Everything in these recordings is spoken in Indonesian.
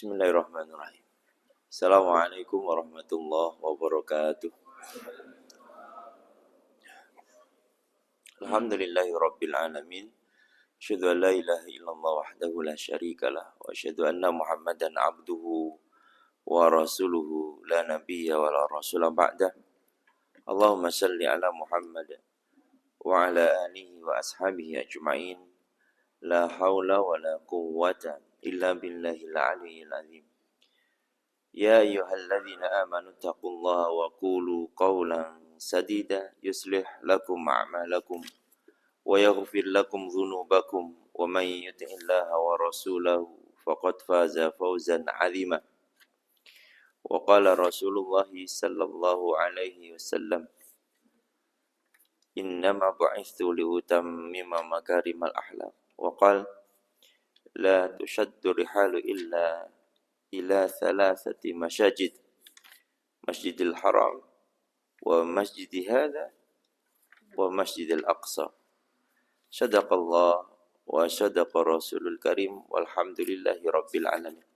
Bismillahirrahmanirrahim. Assalamualaikum warahmatullahi wabarakatuh. Alhamdulillahi rabbil alamin. Asyhadu an la ilaha illallah wahdahu la syarikalah wa asyhadu anna Muhammadan abduhu wa rasuluhu la nabiyya wa la rasula ba'dah. Allahumma salli ala Muhammad wa ala alihi wa ashabihi ajma'in. La haula wa la quwwata illa billahil aliyyil azim. Ya ayyuhalladzina amanu taqullaha wa qulu qawlan sadida yuslih lakum a'malakum wa yaghfir lakum dhunubakum wa man yuti'illaha wa rasulahu faqad faza fawzan 'azima. Wa qala Rasulullah sallallahu alaihi wasallam, innama bu'ithu liutammima makarimal akhlaq. Wa qala la tushaddu rihalu illa ila thalathati masajid, Masjidil Haram wa masjidi hadha wa masjidil Aqsa. Sadaqallah wa sadaqa Rasulul Karim walhamdulillahi rabbil alamin.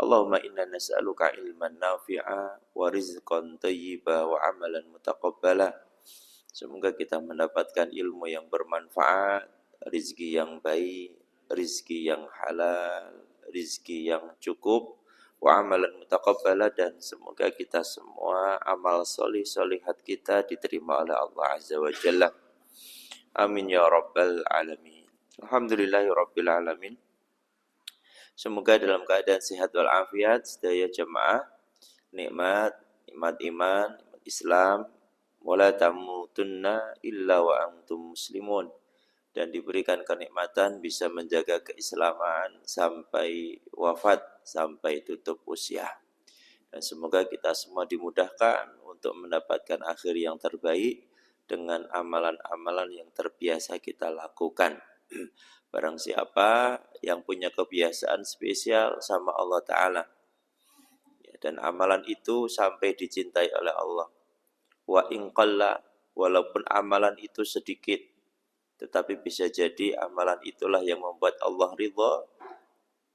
Allahumma inna nas'aluka ilman nafi'a wa rizqan thayyiba wa amalan mutaqabbala. Semoga kita mendapatkan ilmu yang bermanfaat, rizki yang baik, rizki yang halal, rizki yang cukup, wa amalan mutaqabbala, dan semoga kita semua amal solih-solihat kita diterima oleh Allah Azza wa Jalla. Amin ya rabbal alamin. Alhamdulillahi rabbil alamin. Semoga dalam keadaan sehat walafiat sedaya jemaah, nikmat iman, nikmat Islam, wala tamutunna illa wa antum muslimun, dan diberikan kenikmatan bisa menjaga keislaman sampai wafat, sampai tutup usia. Dan semoga kita semua dimudahkan untuk mendapatkan akhir yang terbaik dengan amalan-amalan yang terbiasa kita lakukan. Barang siapa yang punya kebiasaan spesial sama Allah Ta'ala, dan amalan itu sampai dicintai oleh Allah. Wa inqalla, walaupun amalan itu sedikit, tetapi bisa jadi amalan itulah yang membuat Allah ridha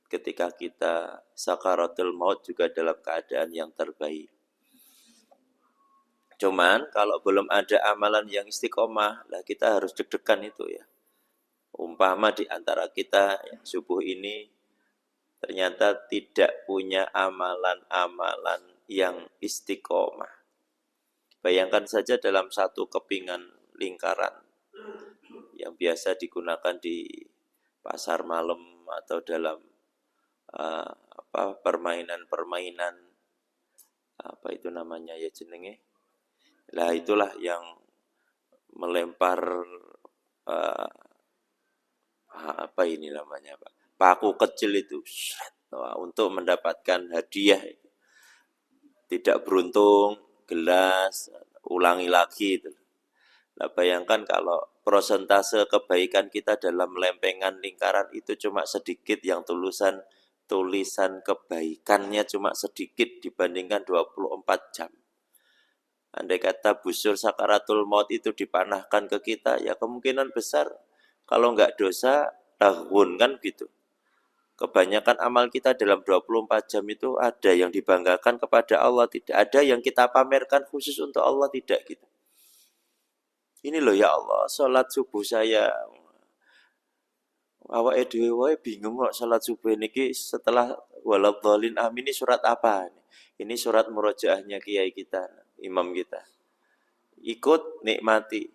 ketika kita sakaratul maut juga dalam keadaan yang terbaik. Cuman kalau belum ada amalan yang istiqomah, lah kita harus deg-degan itu ya. Umpama di antara kita yang subuh ini ternyata tidak punya amalan-amalan yang istiqomah. Bayangkan saja dalam satu kepingan lingkaran yang biasa digunakan di pasar malam atau dalam permainan-permainan apa itu namanya ya jenenge. Lah itulah yang melempar apa ini namanya Pak? Paku kecil itu untuk mendapatkan hadiah. Tidak beruntung, gelas, ulangi lagi itu. Nah, bayangkan kalau prosentase kebaikan kita dalam lempengan lingkaran itu cuma sedikit, yang tulisan kebaikannya cuma sedikit dibandingkan 24 jam. Andai kata busur sakaratul maut itu dipanahkan ke kita, ya kemungkinan besar kalau enggak dosa, lahun kan gitu. Kebanyakan amal kita dalam 24 jam itu ada yang dibanggakan kepada Allah, tidak ada yang kita pamerkan khusus untuk Allah, tidak gitu. Ini loh ya Allah, sholat subuh saya. Awake dhewe wae bingung kok sholat subuh niki setelah waladhdallin amin, ini surat apa? Ini surat murojaahnya kiai kita, imam kita. Ikut nikmati.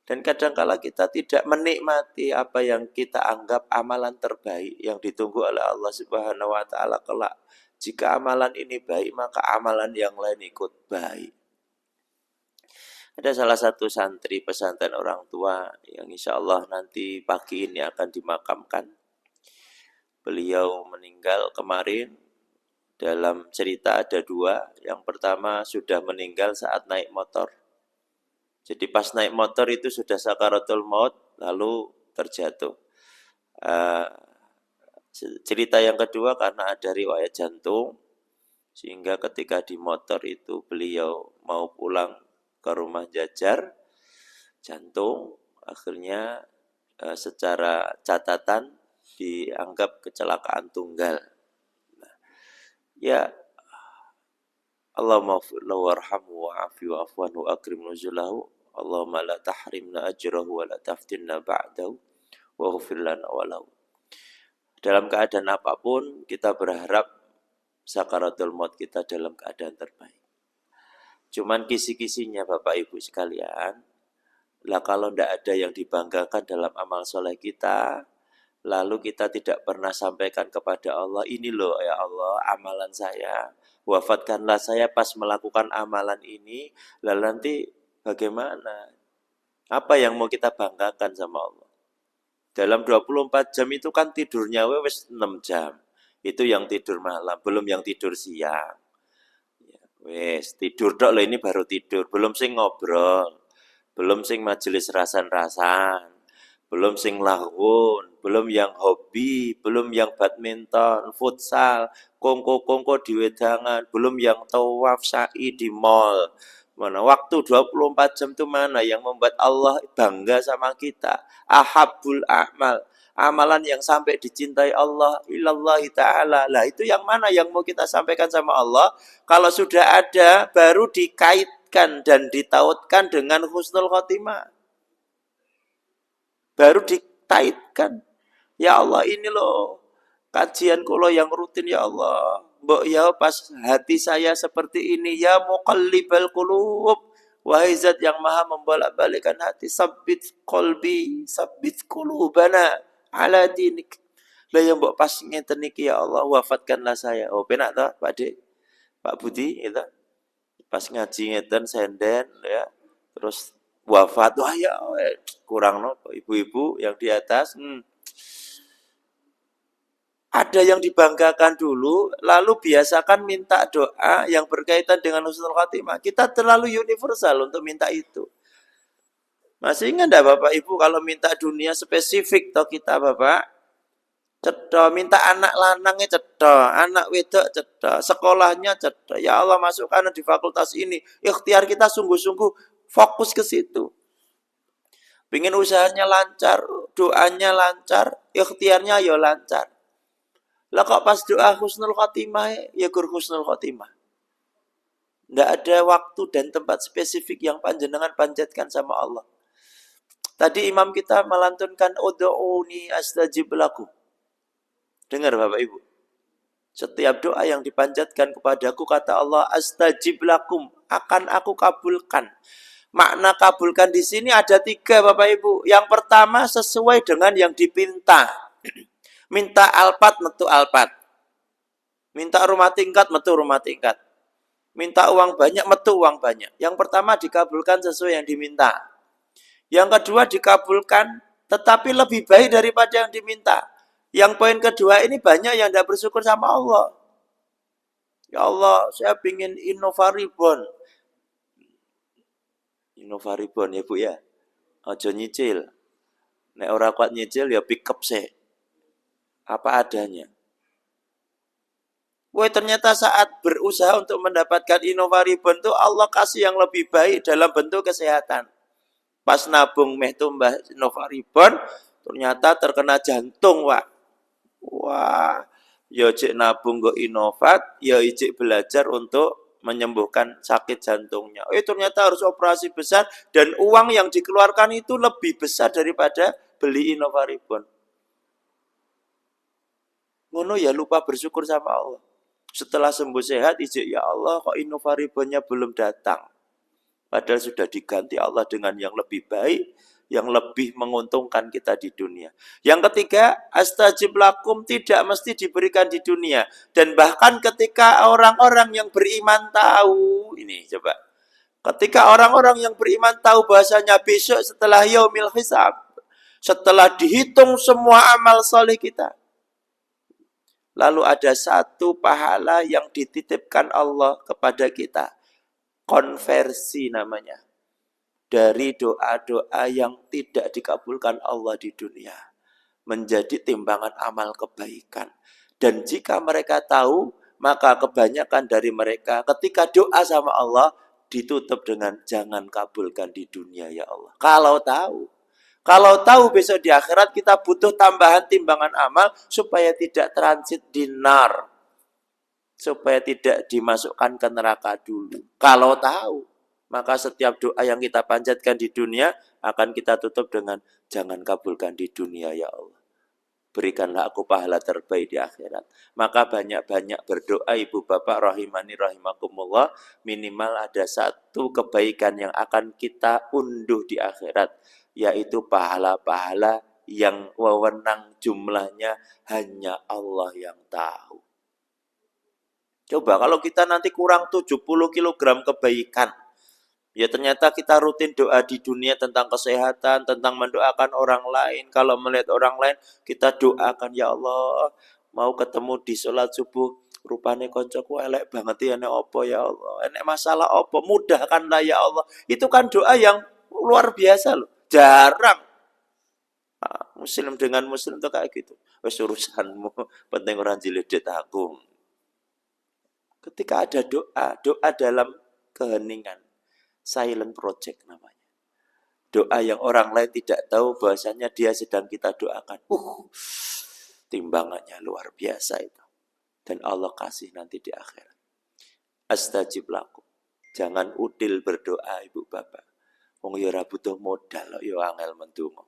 Dan kadangkala kita tidak menikmati apa yang kita anggap amalan terbaik yang ditunggu oleh Allah Subhanahu wa taala kelak. Jika amalan ini baik, maka amalan yang lain ikut baik. Ada salah satu santri pesantren orang tua yang insya Allah nanti pagi ini akan dimakamkan. Beliau meninggal kemarin. Dalam cerita ada dua. Yang pertama sudah meninggal saat naik motor. Jadi pas naik motor itu sudah sakaratul maut, lalu terjatuh. Cerita yang kedua karena ada riwayat jantung, sehingga ketika di motor itu beliau mau pulang ke rumah jajar, jantung, akhirnya secara catatan dianggap kecelakaan tunggal. Ya Allahumma ighfir lahu warhamhu wa'afi wa'fu anhu akrim nuzulahu. Allahumma la tahrimna ajrahu wa la taftinna ba'dahu waghfir lana walahu. Dalam keadaan apapun kita berharap sakaratul maut kita dalam keadaan terbaik. Cuman kisi-kisinya Bapak Ibu sekalian, lah kalau tidak ada yang dibanggakan dalam amal soleh kita, lalu kita tidak pernah sampaikan kepada Allah, ini loh ya Allah amalan saya, wafatkanlah saya pas melakukan amalan ini, lalu nanti bagaimana? Apa yang mau kita banggakan sama Allah? Dalam 24 jam itu kan tidurnya wes 6 jam. Itu yang tidur malam, belum yang tidur siang. Wes tidur dok loh, ini baru tidur, belum sing ngobrol, belum sing majelis rasan-rasan, belum sing lahun, belum yang hobi, belum yang badminton, futsal, kongko-kongko di wedangan, belum yang tawaf sa'i di mall. Mana waktu 24 jam itu mana yang membuat Allah bangga sama kita? Ahabbul a'mal, amalan yang sampai dicintai Allah ilallahi ta'ala. Lah itu yang mana yang mau kita sampaikan sama Allah? Kalau sudah ada baru dikaitkan dan ditautkan dengan husnul khotimah. Baru ditaitkan. Ya Allah ini loh kajian kulo yang rutin ya Allah. Mbok ya pas hati saya seperti ini ya muqallibal qulub. Wahai zat yang maha membolak-balikkan hati, sabbit qalbi, sabbit qulubana ala dinik. Lah yang mbok pas ngeten niki ya Allah, wafatkanlah saya. Oh penak toh Pak Dik, Pak Budi itu. Pas ngaji ngeten senden ya. Terus wafat, wah ya kurang nopo ibu-ibu yang di atas. Ada yang dibanggakan dulu, lalu biasakan minta doa yang berkaitan dengan husnul khotimah. Kita terlalu universal untuk minta itu. Masih ingat enggak Bapak Ibu kalau minta dunia spesifik toh kita Bapak? Cedok, minta anak lanangnya cedok, anak wedok cedok, sekolahnya cedok. Ya Allah masukkan di fakultas ini. Ikhtiar kita sungguh-sungguh fokus ke situ. Pingin usahanya lancar, doanya lancar, ikhtiarnya ya lancar. Lah kok pas doa husnul khotimah ya gur husnul khotimah. Tidak ada waktu dan tempat spesifik yang panjenengan panjatkan sama Allah. Tadi imam kita melantunkan ud'uni astajib lakum. Dengar Bapak Ibu. Setiap doa yang dipanjatkan kepadaku kata Allah astajib lakum, akan aku kabulkan. Makna kabulkan di sini ada 3 Bapak Ibu. Yang pertama sesuai dengan yang dipinta. Minta alpat, metu alpat. Minta rumah tingkat, metu rumah tingkat. Minta uang banyak, metu uang banyak. Yang pertama dikabulkan sesuai yang diminta. Yang kedua dikabulkan, tetapi lebih baik daripada yang diminta. Yang poin kedua ini banyak yang tidak bersyukur sama Allah. Ya Allah, saya ingin Innovaribon. Innovaribon ya Bu ya. Ojo nyicil. Nek ora kuat nyicil ya pick up sih. Apa adanya. Woi ternyata saat berusaha untuk mendapatkan Innovaribon itu Allah kasih yang lebih baik dalam bentuk kesehatan. Pas nabung meh tumbah Innovaribon, ternyata terkena jantung, Wak. Wah, ya cek nabung go Innovat, ya cek belajar untuk menyembuhkan sakit jantungnya. Ternyata harus operasi besar dan uang yang dikeluarkan itu lebih besar daripada beli Innovaribon. Ngono ya lupa bersyukur sama Allah. Setelah sembuh sehat, ijik ya Allah kok Innovaribonnya belum datang. Padahal sudah diganti Allah dengan yang lebih baik, yang lebih menguntungkan kita di dunia. Yang ketiga, astajib lakum tidak mesti diberikan di dunia. Dan bahkan ketika orang-orang yang beriman tahu, ini coba. Ketika orang-orang yang beriman tahu bahasanya besok setelah yaumil hisab, setelah dihitung semua amal soleh kita, lalu ada satu pahala yang dititipkan Allah kepada kita. Konversi namanya. Dari doa-doa yang tidak dikabulkan Allah di dunia. Menjadi timbangan amal kebaikan. Dan jika mereka tahu, maka kebanyakan dari mereka ketika doa sama Allah, ditutup dengan jangan kabulkan di dunia ya Allah. Kalau tahu. Kalau tahu besok di akhirat kita butuh tambahan timbangan amal supaya tidak transit di nar. supaya tidak dimasukkan ke neraka dulu. Kalau tahu, maka setiap doa yang kita panjatkan di dunia akan kita tutup dengan jangan kabulkan di dunia ya Allah. Berikanlah aku pahala terbaik di akhirat. Maka banyak-banyak berdoa ibu bapak rahimani rahimakumullah. Minimal ada satu kebaikan yang akan kita unduh di akhirat. Yaitu pahala-pahala yang wewenang jumlahnya hanya Allah yang tahu. Coba kalau kita nanti kurang 70 kg kebaikan. Ya ternyata kita rutin doa di dunia tentang kesehatan, tentang mendoakan orang lain. Kalau melihat orang lain, kita doakan, ya Allah, mau ketemu di sholat subuh, rupanya koncoku elek banget ya, nek opo ya Allah. Nek masalah opo, mudahkanlah ya Allah. Itu kan doa yang luar biasa loh. Jarang. Muslim dengan muslim itu kayak gitu. Wes urusanmu, penting orang jilidet aku. Ketika ada doa, doa dalam keheningan. Silent project namanya. Doa yang orang lain tidak tahu bahasanya dia sedang kita doakan. Timbangannya luar biasa itu. Dan Allah kasih nanti di akhirat. Astajib lakum. Jangan udil berdoa ibu bapak. Wong yo ora butuh modal yo angel mendonga.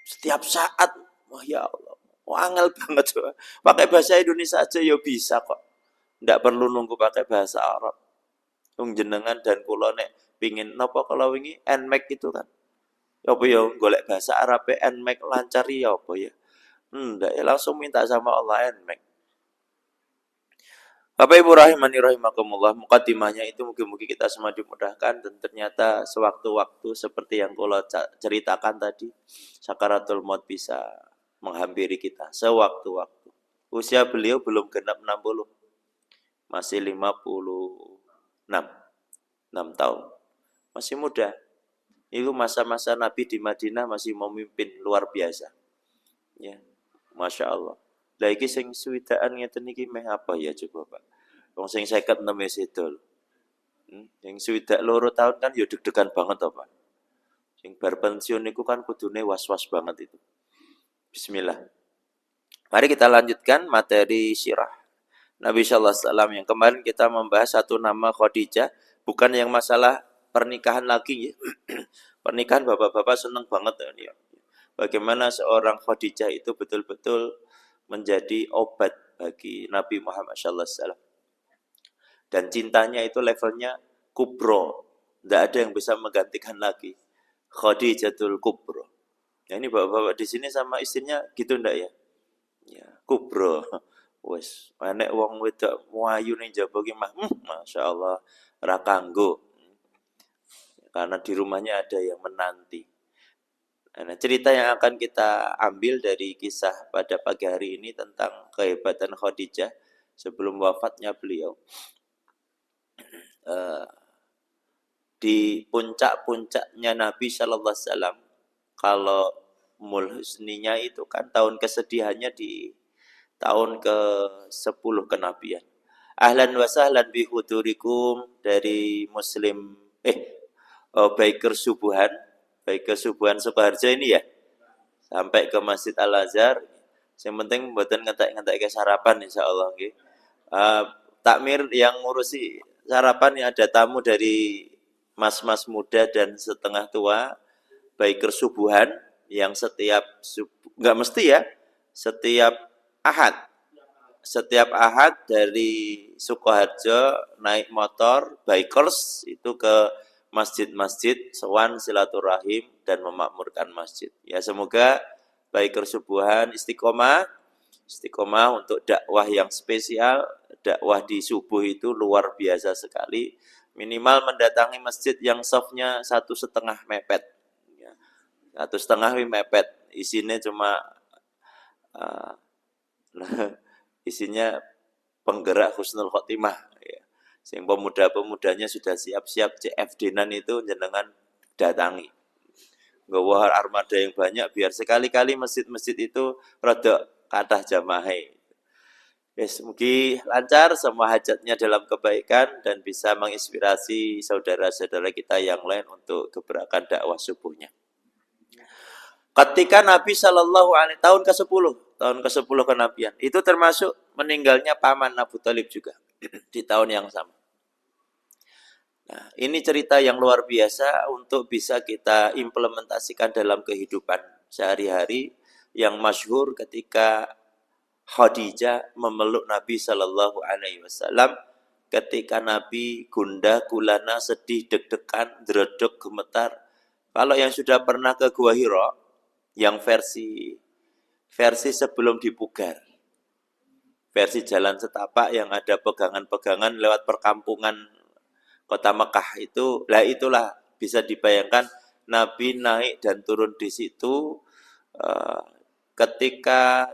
Setiap saat, wah ya Allah, angel banget coba. Pakai bahasa Indonesia aja yo bisa kok. Tidak perlu nunggu pakai bahasa Arab. Jenengan dan kula nek pingin napa kalau wingi nmax itu kan. Apa ya golek bahasa Arab nmax lancar ya apa ya. Ndak ya langsung minta sama Allah nmax. Bapak Ibu rahimani rahimakumullah, mukadimahnya itu mungkin kita semua dimudahkan dan ternyata sewaktu-waktu seperti yang kula ceritakan tadi, sakaratul maut bisa menghampiri kita sewaktu-waktu. Usia beliau belum genap 60. Masih 6 tahun. Masih muda. Itu masa-masa Nabi di Madinah masih memimpin luar biasa. Ya, Masya Allah. Lah iki sing suwidaan ngeten iki meh apa ya coba Pak. Wong sing 56 wis itu. Sing swidak 2 tahun kan ya deg-degan banget to Pak. Sing bar pensiun niku kan kudune was-was banget itu. Bismillah. Mari kita lanjutkan materi sirah Nabi Sallallahu Alaihi Wasallam yang kemarin kita membahas satu nama Khadijah, bukan yang masalah pernikahan lagi ya. Pernikahan bapak-bapak seneng banget ya. Bagaimana seorang Khadijah itu betul-betul menjadi obat bagi Nabi Muhammad Sallallahu Alaihi Wasallam. Dan cintanya itu levelnya kubro, tidak ada yang bisa menggantikan lagi. Khadijatul kubro. Nah, ini bapak-bapak di sini sama istrinya gitu ndak ya? Ya, kubro. Wes, nek wong wedok muayu ning jaba ki mah, masyaallah ra kanggo. Karena di rumahnya ada yang menanti. Nah, cerita yang akan kita ambil dari kisah pada pagi hari ini tentang kehebatan Khadijah sebelum wafatnya beliau. Di puncak-puncaknya Nabi Shallallahu Alaihi Wasallam, kalau mulhusninya itu kan tahun kesedihannya di tahun ke-10 kenabian. Ahlan wa sahlan bi hudurikum dari Muslim Biker Subuhan Sukoharjo ini ya. Sampai ke Masjid Al-Azhar. Yang penting mboten ngentek-ngentek ke sarapan insyaallah nggih. Takmir yang ngurusi sarapan yang ada tamu dari mas-mas muda dan setengah tua Biker Subuhan yang enggak mesti ya, setiap ahad dari Sukoharjo naik motor bikers itu ke masjid-masjid sowan silaturahim dan memakmurkan masjid. Ya semoga Biker Subuhan istiqomah untuk dakwah yang spesial. Dakwah di subuh itu luar biasa sekali. Minimal mendatangi masjid yang softnya 1,5 mepet. 1,5 mepet. Isinya cuma isinya penggerak husnul khotimah ya. Sing pemuda-pemudanya sudah siap-siap CFD-nan itu jenengan datangi. Nggawa armada yang banyak biar sekali-kali masjid-masjid itu rada kathah jamaah. Yes, mugi lancar semua hajatnya dalam kebaikan dan bisa menginspirasi saudara-saudara kita yang lain untuk gebrakan dakwah subuhnya. Ketika Nabi Shallallahu Alaihi tahun ke-10 tahun ke-10 kenabian. Itu termasuk meninggalnya paman Abu Thalib juga di tahun yang sama. Nah, ini cerita yang luar biasa untuk bisa kita implementasikan dalam kehidupan sehari-hari yang masyhur ketika Khadijah memeluk Nabi Shallallahu Alaihi Wasallam ketika Nabi gundah gulana sedih deg-degan dredeg gemetar. Kalau yang sudah pernah ke Gua Hira yang versi sebelum dipugar, versi jalan setapak yang ada pegangan-pegangan lewat perkampungan kota Mekah itu, lah itulah bisa dibayangkan Nabi naik dan turun di situ ketika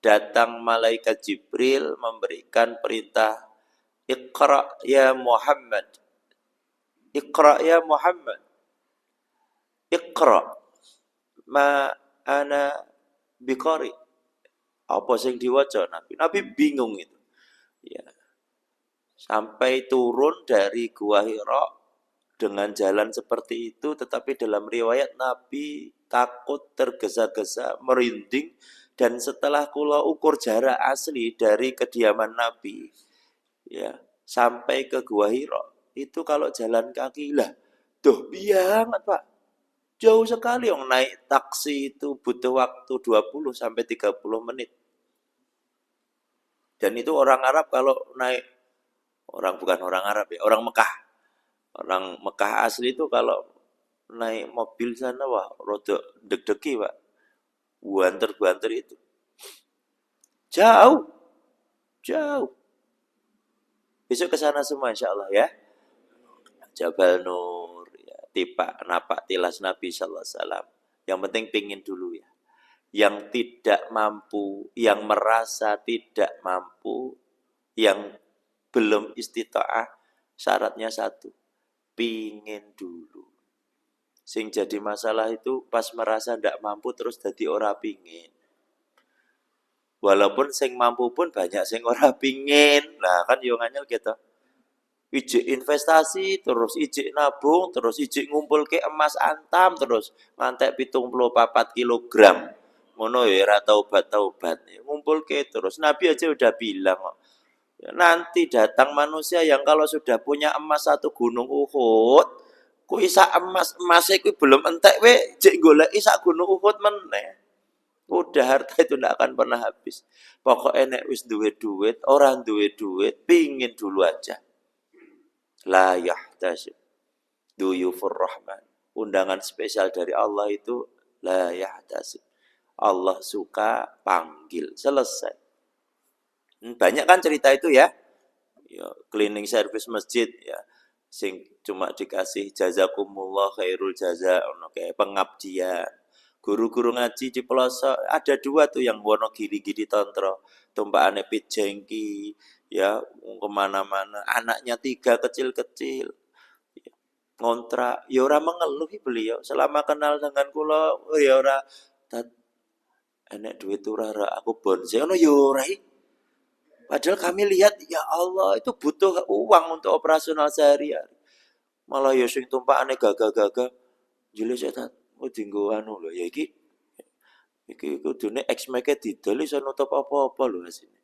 datang malaikat Jibril memberikan perintah Iqra ya Muhammad. Iqra ya Muhammad. Iqra ma ana biqari. Apa sing diwaca Nabi? Nabi bingung itu. Ya. Sampai turun dari Gua Hira dengan jalan seperti itu, tetapi dalam riwayat Nabi takut, tergesa-gesa, merinding, dan setelah kula ukur jarak asli dari kediaman Nabi, ya sampai ke Gua Hira, itu kalau jalan kaki lah, duh banget Pak, jauh sekali. Yang naik taksi itu butuh waktu 20 sampai 30 menit. Dan itu orang Arab kalau naik, bukan orang Arab ya, orang Mekah. Orang Mekah asli itu kalau naik mobil sana, wah, rodok deg-degi, Pak. Buanter-buanter itu. Jauh. Besok ke sana semua insya Allah ya. Jabal Nur, ya, napak tilas Nabi Sallallahu Alaihi Wasallam. Yang penting pingin dulu ya. Yang tidak mampu, yang merasa tidak mampu, yang belum istita'ah, syaratnya satu, pingin dulu. Sing jadi masalah itu pas merasa tidak mampu terus jadi ora pingin. Walaupun sing mampu pun banyak sing ora pingin. Nah kan yo nganyel gitu. Ijik investasi, terus ijik nabung, terus ijik ngumpul ke emas antam, terus ngantek 74 kilogram. Ngono ya ora taubat. Ngumpul ke terus. Nabi aja udah bilang kok. Nanti datang manusia yang kalau sudah punya emas 1 gunung Uhud, ku isa emasnya ku belum entek we, jek golek isa gunung Uhud meneh. Udah harta itu tidak akan pernah habis. Pokoknya nek wis duwe duit, orang duwe duit, pingin dulu aja. La yahtasib. Duyufur Rahman. Undangan spesial dari Allah itu la yahtasib. Allah suka panggil, selesai. Banyak kan cerita itu ya. Ya, cleaning service masjid ya. Sing cuma dikasih jazakumullah khairul jaza, kayak pengabdian. Guru-guru ngaji di pelosok ada 2 tuh yang Wonogiri Tontro, tumpaane pit jengki, ya kemana-mana. Anaknya 3 kecil-kecil, ngontrak. Ya ora mengeluh beliau selama kenal dengan kula, ya ora enek duit ora aku bonse ngono ya ora. Padahal kami lihat, ya Allah, itu butuh uang untuk operasional sehari-hari. Malah ya sing tumpakane gagah-gagah. Jule setan, dinggo anu lho ya iki kudune X-Make didol iso nutup apa-apa lho asine.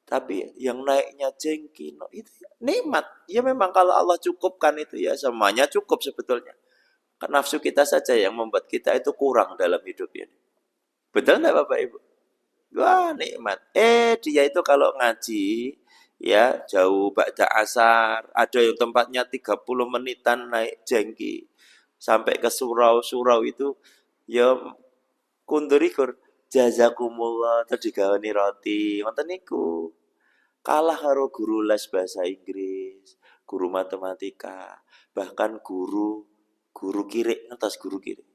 Tapi yang naiknya jengki, no, itu nikmat. Ya memang kalau Allah cukupkan itu ya semuanya cukup sebetulnya. Karena nafsu kita saja yang membuat kita itu kurang dalam hidup ini. Betul enggak Bapak Ibu? Wah nikmat. Dia itu kalau ngaji ya jauh ba'da asar, ada yang tempatnya 30 menitan naik jengki sampai ke surau itu ya kundurikur jazakumullah terdigawani roti ngoten niku. Kalah karo guru les bahasa Inggris, guru matematika, bahkan guru kirik, ngertos guru kirik.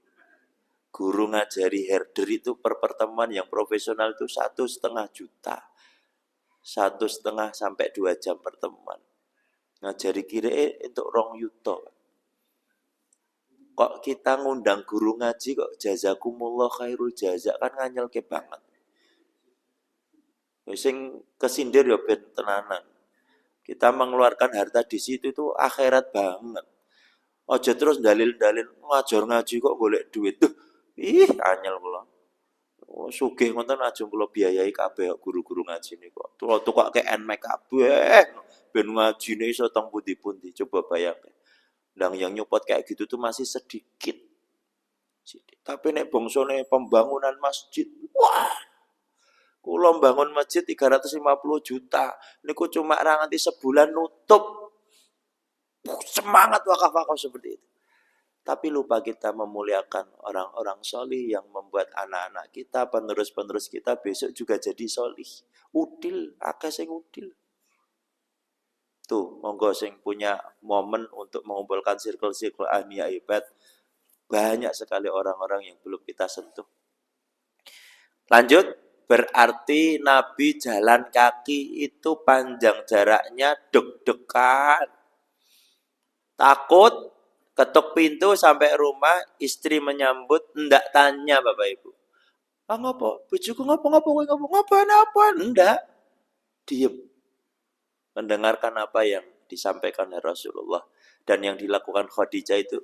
Guru ngajari herder itu per pertemuan yang profesional itu 1,5 juta. 1,5 sampai 2 jam pertemuan. Ngajari kira untuk 2 yuto. Kok kita ngundang guru ngaji kok jazakumullah khairul jaza, kan nganyel ke banget. Sing kesindir ya ben tenanan. Kita mengeluarkan harta di situ itu akhirat banget. Ojo terus dalil-dalil ngajar ngaji kok golek duit tuh. Ih, anyel kula. Oh, sugih ngoten ajeng kula biayai kabeh guru-guru ngaji niku. Tukoke NMAX kabeh ben ngajine iso teng pundi-pundi. Coba bayangke. Dan yang nyupport kayak gitu tuh masih sedikit. Tapi nek bongsone pembangunan masjid, wah, kula bangun masjid 350 juta. Niku cuma ra nganti sebulan nutup. Semangat wakaf-wakaf seperti itu. Tapi lupa kita memuliakan orang-orang solih yang membuat anak-anak kita, penerus-penerus kita besok juga jadi solih. Udil, akeh sing udil. Tuh, monggo sing punya momen untuk mengumpulkan circle-circle ahliya ibad. Banyak sekali orang-orang yang belum kita sentuh. Lanjut, berarti Nabi jalan kaki itu panjang jaraknya deg-degan. Takut ketuk pintu sampai rumah, istri menyambut, ndak tanya Bapak Ibu. Ah ngopo? Bojoku ngopo? Apa? Ndak. Diem. Mendengarkan apa yang disampaikan oleh Rasulullah. Dan yang dilakukan Khadijah itu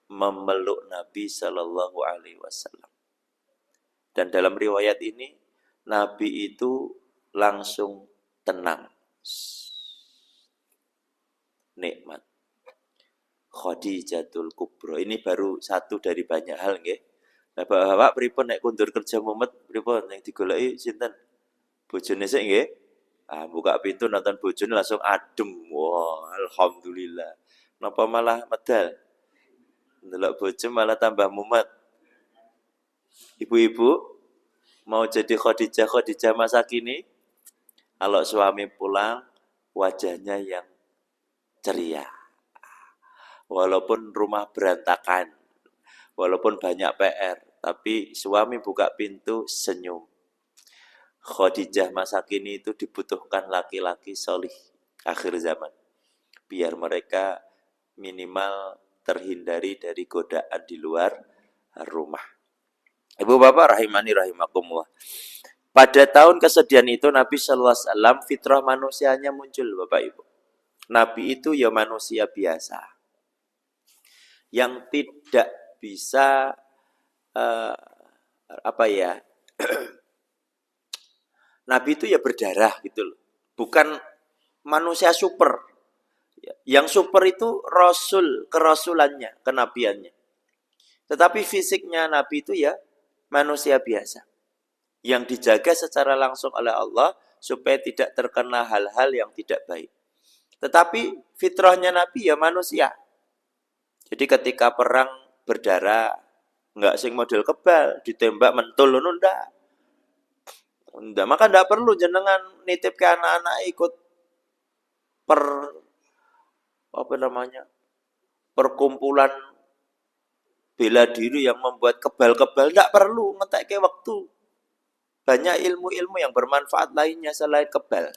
memeluk Nabi Shallallahu Alaihi Wasallam. Dan dalam riwayat ini, Nabi itu langsung tenang. Nikmat. Khadijatul Kubro. Ini baru satu dari banyak hal nggih. Lah Bapak pripun nek kundur kerja mumet pripun yang digoleki sinten? Bojone sik nggih. Ah buka pintu nonton bojone langsung adem. Wah, alhamdulillah. Napa malah medal? Ndelok bojo malah tambah mumet. Ibu-ibu mau jadi Khadijah masa kini? Kalau suami pulang wajahnya yang ceria. Walaupun rumah berantakan, walaupun banyak PR, tapi suami buka pintu senyum. Khadijah masa kini itu dibutuhkan laki-laki solih akhir zaman. Biar mereka minimal terhindari dari godaan di luar rumah. Ibu bapak rahimani rahimakumullah. Pada tahun kesedihan itu Nabi Sallallahu Alaihi Wasallam fitrah manusianya muncul Bapak Ibu. Nabi itu ya manusia biasa. Yang tidak bisa Nabi itu ya berdarah gitu loh. Bukan manusia super. Yang super itu rasul, kerasulannya, kenabiannya. Tetapi fisiknya Nabi itu ya manusia biasa. Yang dijaga secara langsung oleh Allah supaya tidak terkena hal-hal yang tidak baik. Tetapi fitrahnya Nabi ya manusia. Jadi ketika perang berdarah, enggak sing model kebal, ditembak mentul ngono ndak. Ndak, maka ndak perlu jenengan nitip ke anak-anak ikut perkumpulan bela diri yang membuat kebal-kebal, ndak perlu ngetekke waktu. Banyak ilmu-ilmu yang bermanfaat lainnya selain kebal.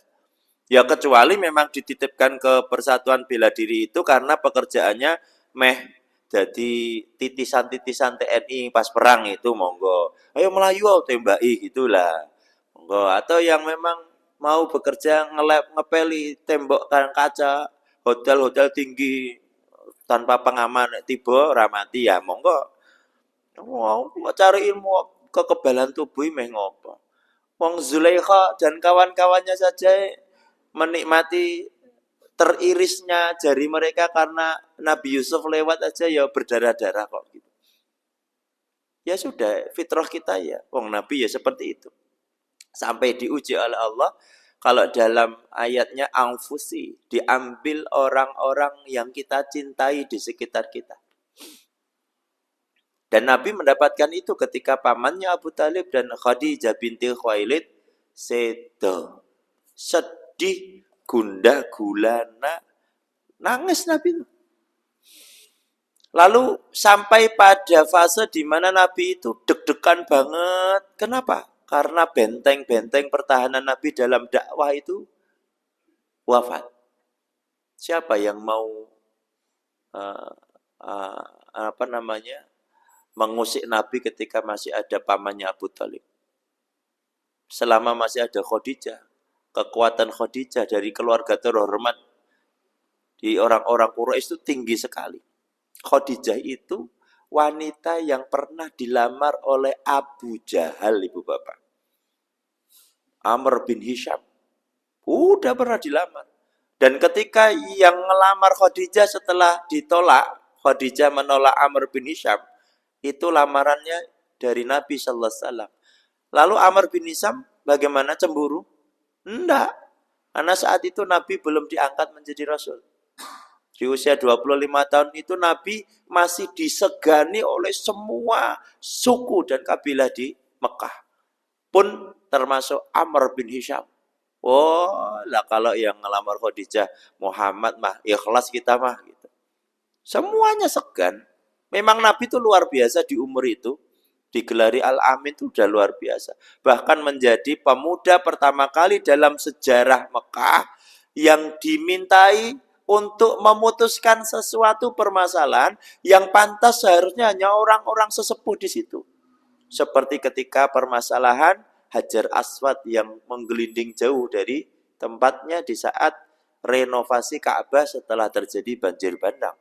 Ya kecuali memang dititipkan ke persatuan bela diri itu karena pekerjaannya jadi titisan-titisan TNI pas perang itu monggo. Ayo Melayu tembaki gitulah. Monggo. Atau yang memang mau bekerja ngepeli tembok kaca hotel-hotel tinggi tanpa pengaman tiba ramati ya monggo. Wow, cari ilmu kekebalan tubuh meh ngopo. Wong Zulaikha dan kawan-kawannya saja menikmati teririsnya jari mereka karena Nabi Yusuf lewat aja ya berdarah-darah kok gitu. Ya sudah, fitrah kita ya. Wong Nabi ya seperti itu. Sampai diuji oleh Allah, kalau dalam ayatnya anfusi, diambil orang-orang yang kita cintai di sekitar kita. Dan Nabi mendapatkan itu ketika pamannya Abu Talib dan Khadijah binti Khuwailid sedo. Sedih, gundah gulana, nangis Nabi itu. Lalu sampai pada fase di mana Nabi itu deg-degan banget. Kenapa? Karena benteng-benteng pertahanan Nabi dalam dakwah itu wafat. Siapa yang mau mengusik Nabi ketika masih ada pamannya Abu Talib? Selama masih ada Khadijah, kekuatan Khadijah dari keluarga terhormat di orang-orang Quraisy itu tinggi sekali. Khadijah itu wanita yang pernah dilamar oleh Abu Jahal, Ibu Bapak. Amr bin Hisham. Udah pernah dilamar. Dan ketika yang ngelamar Khadijah setelah ditolak, Khadijah menolak Amr bin Hisham, itu lamarannya dari Nabi sallallahu alaihi wasallam. Lalu Amr bin Hisham bagaimana, cemburu? Enggak. Karena saat itu Nabi belum diangkat menjadi Rasul. Di usia 25 tahun itu Nabi masih disegani oleh semua suku dan kabilah di Mekah. Pun termasuk Amr bin Hisham. Oh, lah kalau yang ngelamar Khadijah Muhammad mah ikhlas kita mah gitu. Semuanya segan. Memang Nabi itu luar biasa di umur itu. Digelari Al-Amin itu udah luar biasa. Bahkan menjadi pemuda pertama kali dalam sejarah Mekah yang dimintai untuk memutuskan sesuatu permasalahan yang pantas seharusnya hanya orang-orang sesepuh di situ. Seperti ketika permasalahan Hajar Aswad yang menggelinding jauh dari tempatnya di saat renovasi Ka'bah setelah terjadi banjir bandang.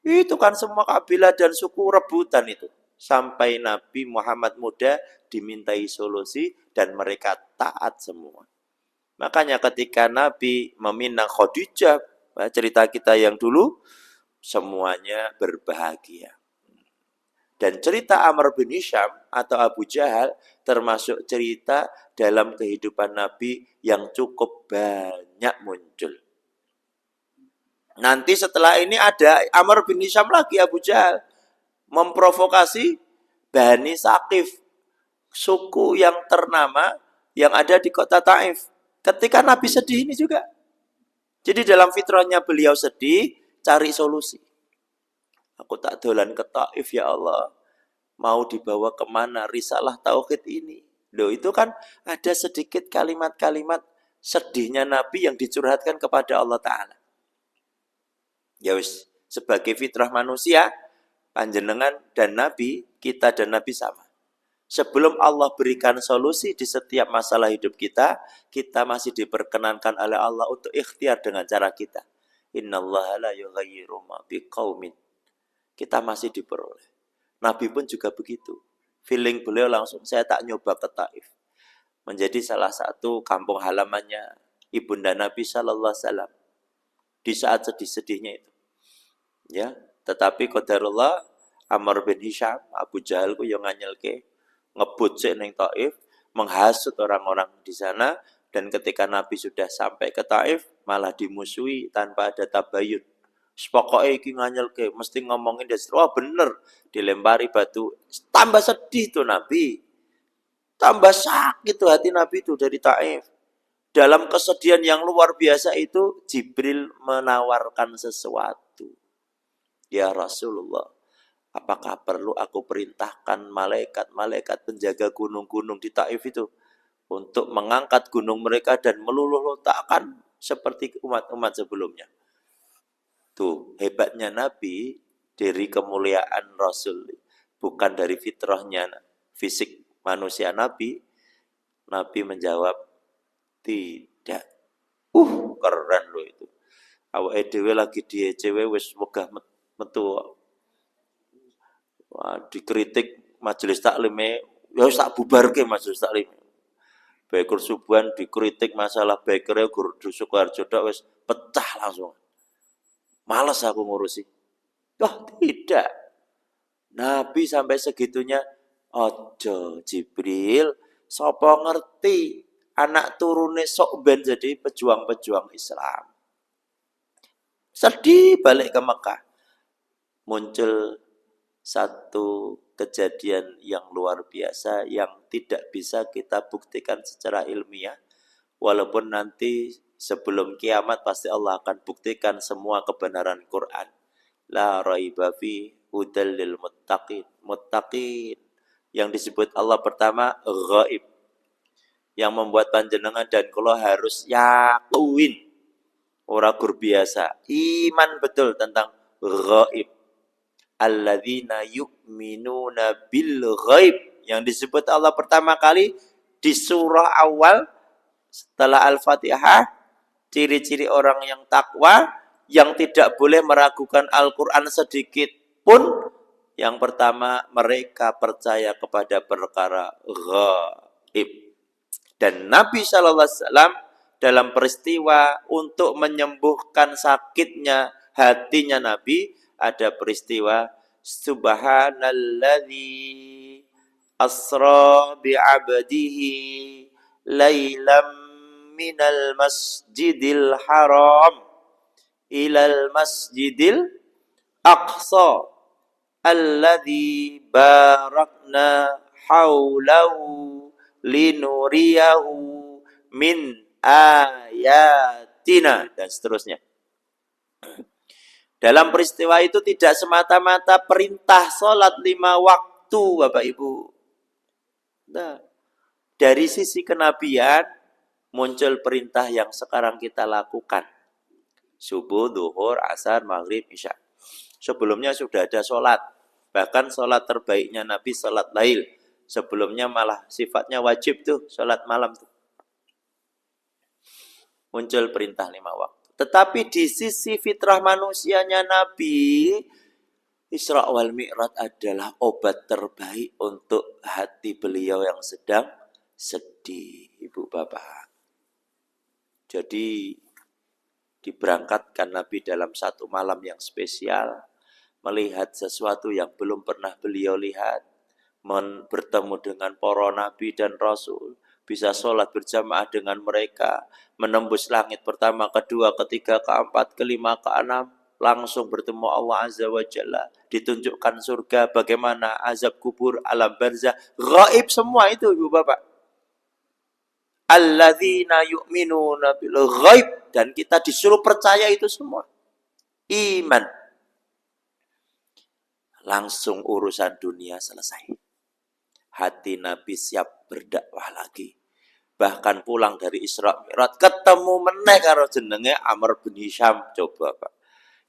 Itu kan semua kabilah dan suku rebutan itu. Sampai Nabi Muhammad muda dimintai solusi dan mereka taat semua. Makanya ketika Nabi meminang Khadijah, cerita kita yang dulu, semuanya berbahagia. Dan cerita Amr bin Hisham atau Abu Jahal termasuk cerita dalam kehidupan Nabi yang cukup banyak muncul. Nanti setelah ini ada Amr bin Hisham lagi, Abu Jahal. Memprovokasi Bani Saqif, suku yang ternama yang ada di kota Taif. Ketika Nabi sedih ini juga. Jadi dalam fitrahnya beliau sedih, cari solusi. Aku tak dolan ke Taif ya Allah. Mau dibawa kemana risalah tauhid ini? Loh, itu kan ada sedikit kalimat-kalimat sedihnya Nabi yang dicurhatkan kepada Allah Ta'ala. Ya wis, sebagai fitrah manusia, panjenengan dan Nabi, kita dan Nabi sama. Sebelum Allah berikan solusi di setiap masalah hidup kita, kita masih diperkenankan oleh Allah untuk ikhtiar dengan cara kita. Innallaha la yughayyiru ma biqaumin. Kita masih diperoleh. Nabi pun juga begitu. Feeling beliau langsung, saya tak nyoba ke Taif. Menjadi salah satu kampung halamannya Ibunda Nabi sallallahu alaihi wasallam. Di saat sedih-sedihnya itu. Ya, tetapi qadarullah Amr bin Hisham, Abu Jahal ku yang nganyelke, ngebut sik ning Taif, menghasut orang-orang di sana, dan ketika Nabi sudah sampai ke Taif malah dimusuhi tanpa ada tabayun. Pokoknya iki nganyelke, mesti ngomongin dia, wah bener, dilempari batu, tambah sedih tuh Nabi. Tambah sakit tuh hati Nabi itu dari Taif. Dalam kesedihan yang luar biasa itu Jibril menawarkan sesuatu. Ya Rasulullah, apakah perlu aku perintahkan malaikat-malaikat penjaga gunung-gunung di Taif itu untuk mengangkat gunung mereka dan meluluh-letakkan seperti umat-umat sebelumnya? Tuh, hebatnya Nabi dari kemuliaan Rasul, bukan dari fitrahnya fisik manusia Nabi. Nabi menjawab, tidak. Keren loh itu. Awake dhewe lagi diecewe wis wegah metu. Wah, dikritik majelis taklime, ya wis tak bubarke majelis taklim. Baker Subuhan dikritik masalah bakernya Guru Sukoharjo tok wis pecah langsung. Males aku ngurusi. Tidak. Nabi sampai segitunya, ojo Jibril, sapa ngerti anak turune sok ben jadi pejuang-pejuang Islam. Sedih balik ke Mekah. Muncul satu kejadian yang luar biasa yang tidak bisa kita buktikan secara ilmiah. Walaupun nanti sebelum kiamat pasti Allah akan buktikan semua kebenaran Quran. La raiba fi hudal lil muttaqin. Muttaqin yang disebut Allah pertama ghaib. Yang membuat panjenengan dan kula harus yakin ora gur biasa, iman betul tentang ghaib. Alladzina yu'minuna bil ghaib, yang disebut Allah pertama kali di surah awal setelah Al-Fatihah, ciri-ciri orang yang takwa yang tidak boleh meragukan Al-Qur'an sedikit pun, Yang pertama, mereka percaya kepada perkara gaib. Dan Nabi SAW dalam peristiwa untuk menyembuhkan sakitnya hatinya Nabi, ada peristiwa Subhanalladzi asra bi'abdihi laylam minal masjidil haram ilal masjidil aqsa alladzi barakna haulahu linuriyahu min ayatina, dan seterusnya. Dalam peristiwa itu tidak semata-mata perintah sholat 5 waktu, Bapak Ibu. Nah, dari sisi kenabian muncul perintah yang sekarang kita lakukan. Subuh, duhur, asar, maghrib, isya. Sebelumnya sudah ada sholat. Bahkan sholat terbaiknya Nabi sholat lail. Sebelumnya malah sifatnya wajib tuh, sholat malam tuh. Muncul perintah 5 waktu. Tetapi di sisi fitrah manusianya Nabi, Isra wal Mi'raj adalah obat terbaik untuk hati beliau yang sedang sedih, Ibu Bapak. Jadi diberangkatkan Nabi dalam satu malam yang spesial, melihat sesuatu yang belum pernah beliau lihat, bertemu dengan para nabi dan rasul, bisa sholat berjamaah dengan mereka, menembus langit pertama, kedua, ketiga, keempat, kelima, keenam, langsung bertemu Allah Azza wa Jalla, ditunjukkan surga, bagaimana azab kubur, alam barzah, gaib semua itu, Ibu Bapak. Alladzina yu'minuna bil ghaib, dan kita disuruh percaya itu semua. Iman. Langsung urusan dunia selesai. Hati Nabi siap berdakwah lagi. Bahkan pulang dari Isra Mi'raj ketemu meneh karo jenenge Amr bin Hisham. Coba Pak.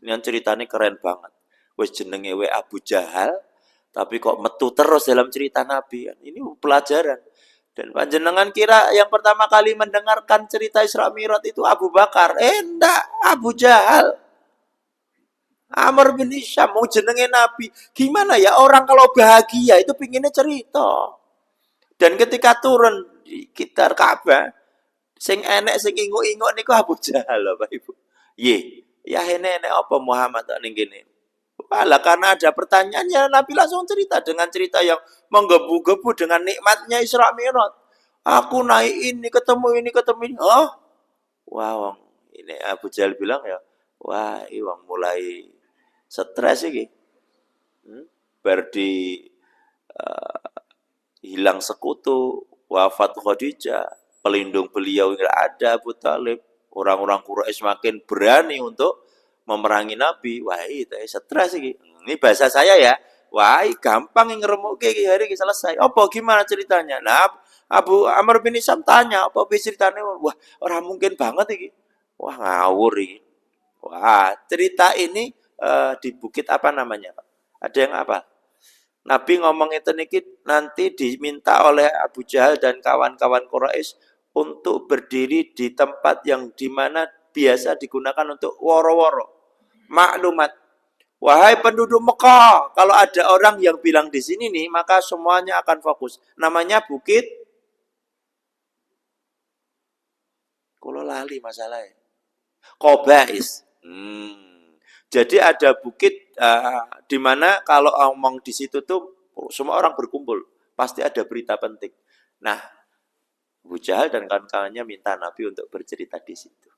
Ini kan ceritanya keren banget. Wis jenenge Abu Jahal, tapi kok metu terus dalam cerita Nabi. Ini pelajaran. Dan panjenengan kira yang pertama kali mendengarkan cerita Isra Mi'raj itu Abu Bakar. Enggak, Abu Jahal. Amr bin Hisham, mau jenenge Nabi. Gimana ya orang kalau bahagia itu pinginnya cerita. Dan ketika turun di sekitar Ka'bah, sing enek sing inguk-inguk niku Abu Jahal, Bapak Ibu. Ya enek apa Muhammad ning kene. Walah, karena ada pertanyaannya Nabi langsung cerita dengan cerita yang menggebu-gebu dengan nikmatnya Isra Mi'raj. Aku naik ini ketemu ini. Oh, wah, ini Abu Jahal bilang ya, wah, iwang mulai stres iki. Berdi hilang sekutu, wafat Khadijah, pelindung beliau nggak ada, Abu Talib. Orang-orang Quraisy makin berani untuk memerangi Nabi. Wah, itu stres iki. Ini bahasa saya ya. Wah, gampang ngeremuke iki hari iki selesai. Apa gimana ceritanya? Nah, Abu Amr bin Hisham tanya, apa ceritanya? Wah, orang mungkin banget iki. Wah, ngawur iki. Wah, cerita ini di bukit apa namanya, Pak? Ada yang apa? Nabi ngomong itu niki nanti diminta oleh Abu Jahal dan kawan-kawan Quraisy untuk berdiri di tempat yang dimana biasa digunakan untuk woro-woro. Maklumat. Wahai penduduk Mekah, kalau ada orang yang bilang di sini nih, maka semuanya akan fokus. Namanya Bukit Kulo lali masalahnya. Qobais. Jadi ada bukit di mana kalau ngomong di situ tuh semua orang berkumpul, pasti ada berita penting. Nah, Abu Jahal dan kawan-kawannya minta Nabi untuk bercerita di situ.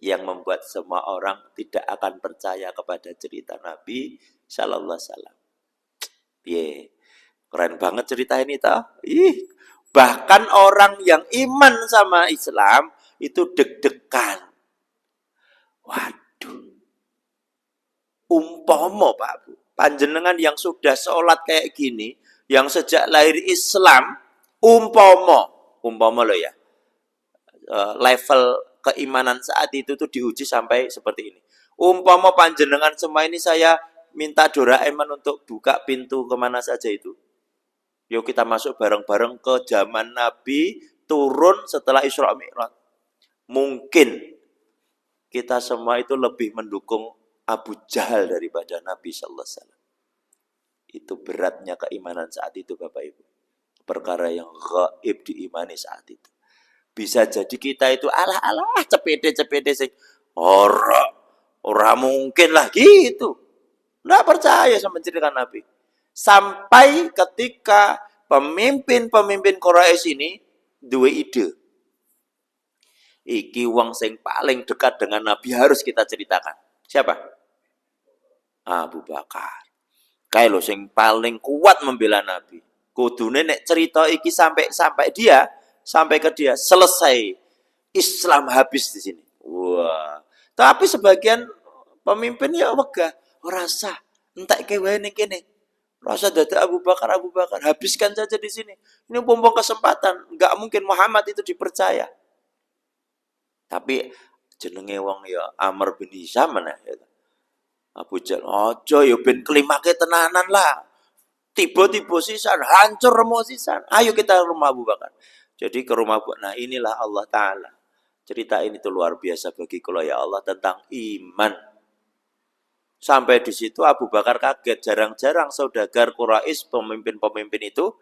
Yang membuat semua orang tidak akan percaya kepada cerita Nabi sallallahu alaihi wasallam. Keren banget cerita ini toh. Bahkan orang yang iman sama Islam itu deg-degan. Waduh. Umpomo Pak Bu, panjenengan yang sudah sholat kayak gini, yang sejak lahir Islam, umpomo loh ya, level keimanan saat itu tuh diuji sampai seperti ini. Umpomo panjenengan semua ini saya minta Doraemon untuk buka pintu kemana saja itu. Yuk kita masuk bareng-bareng ke zaman Nabi turun setelah Isra Mi'raj. Mungkin kita semua itu lebih mendukung Abu Jahal daripada Nabi sallallahu alaihi wasallam. Itu beratnya keimanan saat itu Bapak Ibu. Perkara yang gaib diimani saat itu. Bisa jadi kita itu alah cepede sing ora mungkin lah gitu. Nggak percaya sama cerita Nabi. Sampai ketika pemimpin-pemimpin Quraisy ini dua ide. Iki wong sing paling dekat dengan Nabi harus kita ceritakan. Siapa? Abu Bakar. Kayak lo sing paling kuat membela Nabi. Kudune nek cerita iki sampai ke dia selesai. Islam habis di sini. Wah. Tapi sebagian pemimpin ya wegah, ora sah. Entek kewe ning kene. Rasa dadak Abu Bakar, habiskan saja di sini. Ini mumpung kesempatan, enggak mungkin Muhammad itu dipercaya. Tapi jenenge wong ya Amr bin Hisham mana ya. Abu Jahal, ojo ya ben kelimake tenanan lah. Tiba-tiba sisan, hancur remo sisan. Ayo kita ke rumah Abu Bakar. Jadi ke rumah Abu. Nah inilah Allah Ta'ala. Cerita ini tuh luar biasa bagi kalau ya Allah tentang iman. Sampai di situ Abu Bakar kaget. Jarang-jarang saudagar Quraisy pemimpin-pemimpin itu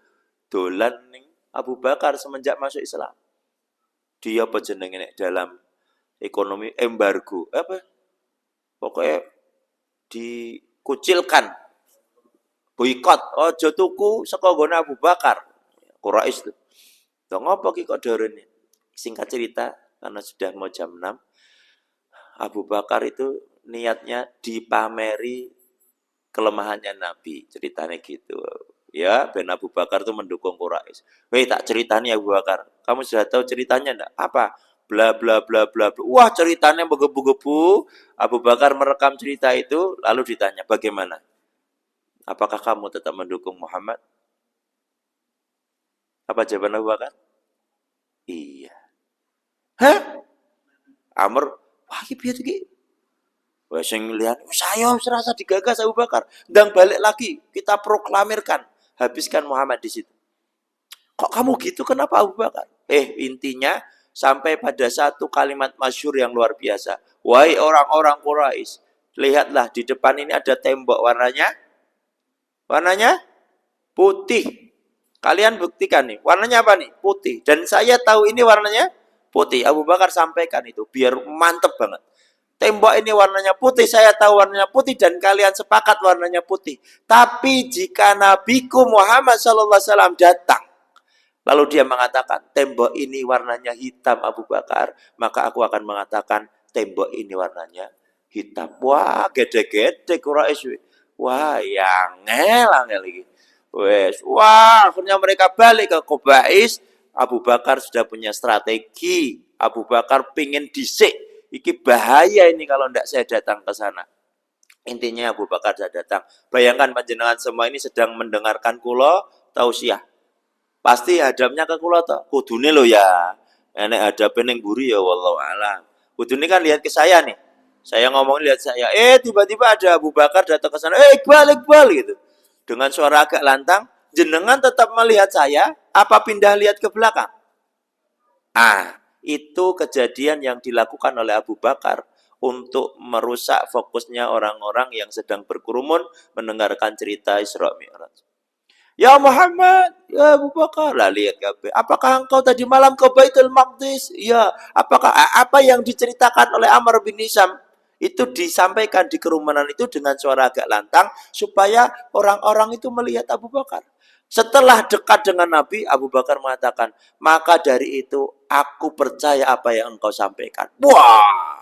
dolan ning Abu Bakar semenjak masuk Islam. Dia jenenge dalam ekonomi embargo apa? Pokoknya dikucilkan. Boikot, ojo tuku saka nggone Abu Bakar. Quraisy itu. Lah ngopo ki kok dorene? Singkat cerita karena sudah mau jam 6, Abu Bakar itu niatnya dipameri kelemahannya Nabi, ceritanya gitu. Ya, ben Abu Bakar itu mendukung Quraisy. Weh, tak ceritanya Abu Bakar. Kamu sudah tahu ceritanya enggak? Apa? Bla bla bla bla bla. Wah, ceritanya menggebu-gebu. Abu Bakar merekam cerita itu lalu ditanya, "Bagaimana? Apakah kamu tetap mendukung Muhammad?" Apa jawaban Abu Bakar? Iya. Hah? Amr, wah iki piye iki? Wes sing lihat, saya serasa digagas Abu Bakar. Ndang balik lagi, kita proklamirkan, habiskan Muhammad di situ. Kok kamu gitu? Kenapa Abu Bakar? Intinya sampai pada satu kalimat masyhur yang luar biasa. Wahai orang-orang Quraisy, lihatlah di depan ini ada tembok warnanya putih. Kalian buktikan nih, warnanya apa nih? Putih. Dan saya tahu ini warnanya putih. Abu Bakar sampaikan itu biar mantep banget. Tembok ini warnanya putih, saya tahu warnanya putih dan kalian sepakat warnanya putih. Tapi jika Nabiku Muhammad SAW datang, lalu dia mengatakan tembok ini warnanya hitam Abu Bakar, maka aku akan mengatakan tembok ini warnanya hitam. Wah, gede-gede Quraisy. Wah, yang angel lagi. Wah, akhirnya mereka balik ke Qubais. Abu Bakar sudah punya strategi. Abu Bakar pingin disik. Iki bahaya ini kalau tidak saya datang ke sana. Intinya Abu Bakar sudah datang. Bayangkan panjenengan semua ini sedang mendengarkan kula tausiah. Pasti hadapnya ke kula toh. Kudune lo ya. Enek hadape ning mburi ya wallahu alam. Kudune kan lihat ke saya nih. Saya ngomong lihat saya. Tiba-tiba ada Abu Bakar datang ke sana. Iqbal gitu. Dengan suara agak lantang, jenengan tetap melihat saya apa pindah lihat ke belakang? Itu kejadian yang dilakukan oleh Abu Bakar untuk merusak fokusnya orang-orang yang sedang berkerumun mendengarkan cerita Isra Mi'raj. Ya Muhammad, ya Abu Bakar, lah lihat kabeh. Apakah engkau tadi malam ke Baitul Maqdis? Ya. Apakah apa yang diceritakan oleh Amr bin Hisham itu disampaikan di kerumunan itu dengan suara agak lantang supaya orang-orang itu melihat Abu Bakar. Setelah dekat dengan Nabi, Abu Bakar mengatakan, maka dari itu aku percaya apa yang engkau sampaikan. Wah,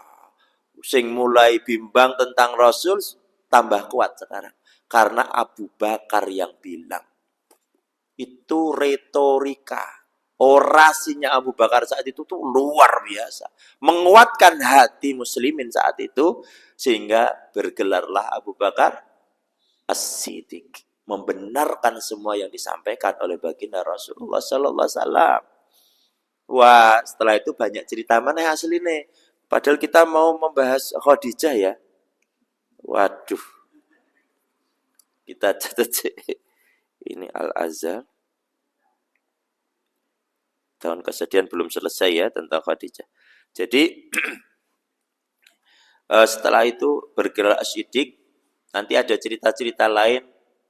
sing mulai bimbang tentang Rasul tambah kuat sekarang. Karena Abu Bakar yang bilang. Itu retorika. Orasinya Abu Bakar saat itu tuh luar biasa. Menguatkan hati muslimin saat itu. Sehingga bergelarlah Abu Bakar As-Siddiq. Membenarkan semua yang disampaikan oleh baginda Rasulullah Sallallahu Alaihi Wasallam. Wah, setelah itu banyak cerita mana yang asli nih. Padahal kita mau membahas Khadijah ya. Waduh, kita catat ini Al-Azhar. Tahun kesedihan belum selesai ya tentang Khadijah. Jadi setelah itu bergerak As-Siddiq. Nanti ada cerita-cerita lain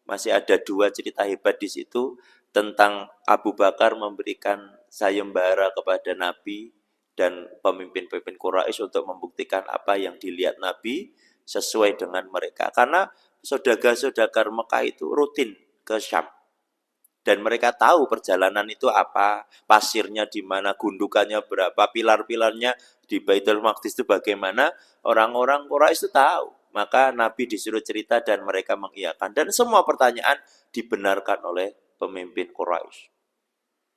Masih ada 2 cerita hebat di situ tentang Abu Bakar memberikan sayembara kepada Nabi dan pemimpin-pemimpin Quraisy untuk membuktikan apa yang dilihat Nabi sesuai dengan mereka. Karena saudagar-saudagar Mekah itu rutin ke Syam. Dan mereka tahu perjalanan itu apa, pasirnya di mana, gundukannya berapa, pilar-pilarnya di Baitul Maqdis itu bagaimana, orang-orang Quraisy itu tahu. Maka Nabi disuruh cerita dan mereka mengiyakan. Dan semua pertanyaan dibenarkan oleh pemimpin Quraisy.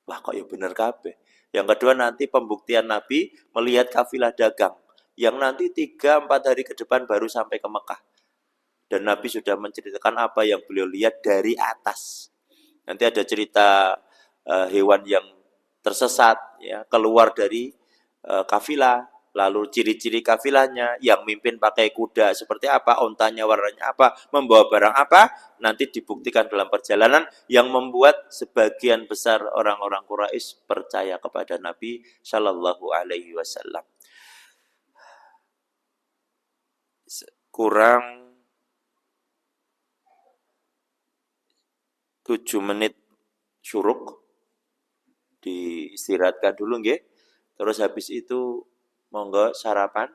Wah, kok ya benar kabeh. Yang kedua nanti pembuktian Nabi melihat kafilah dagang. Yang nanti 3-4 hari ke depan baru sampai ke Mekah. Dan Nabi sudah menceritakan apa yang beliau lihat dari atas. Nanti ada cerita hewan yang tersesat, ya, keluar dari kafilah, lalu ciri-ciri kafilahnya, yang mimpin pakai kuda seperti apa, ontanya warnanya apa, membawa barang apa, nanti dibuktikan dalam perjalanan yang membuat sebagian besar orang-orang Quraisy percaya kepada Nabi Shallallahu Alaihi Wasallam. Kurang 7 menit syuruk, diistirahatkan dulu nggih. Terus habis itu monggo sarapan,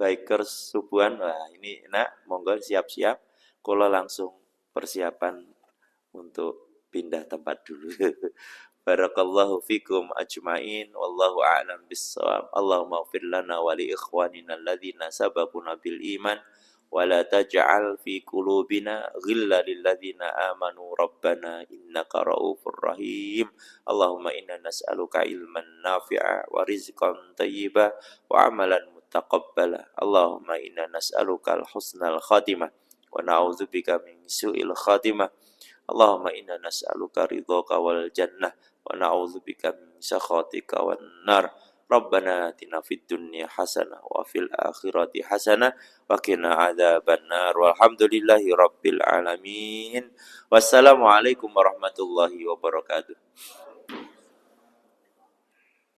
bikers subuhan. Wah, ini enak, monggo siap-siap. Kula langsung persiapan untuk pindah tempat dulu. Barakallahu fikum ajmain wallahu a'lam bissawab. Allahumma ighfir lana wa li ikhwanina alladzina sabaquna bil iman wa la taj'al fi qulubina ghillan lil ladzina amanu rabbana innaka raufur rahim. Allahumma inna nas'aluka ilman nafi'a wa rizqan thayyiba wa amalan mutaqabbala. Allahumma inna nas'aluka al-husnal khatimah wa na'udzubika min su'il khatimah. Allahumma inna nas'aluka ridhaka wal jannah wa na'udzubika min sakhatika wan nar. Rabbana atina fid dunya hasanah wa fil akhirati hasanah wa qina adzabannar. Walhamdulillahi rabbil alamin. Wassalamualaikum warahmatullahi wabarakatuh.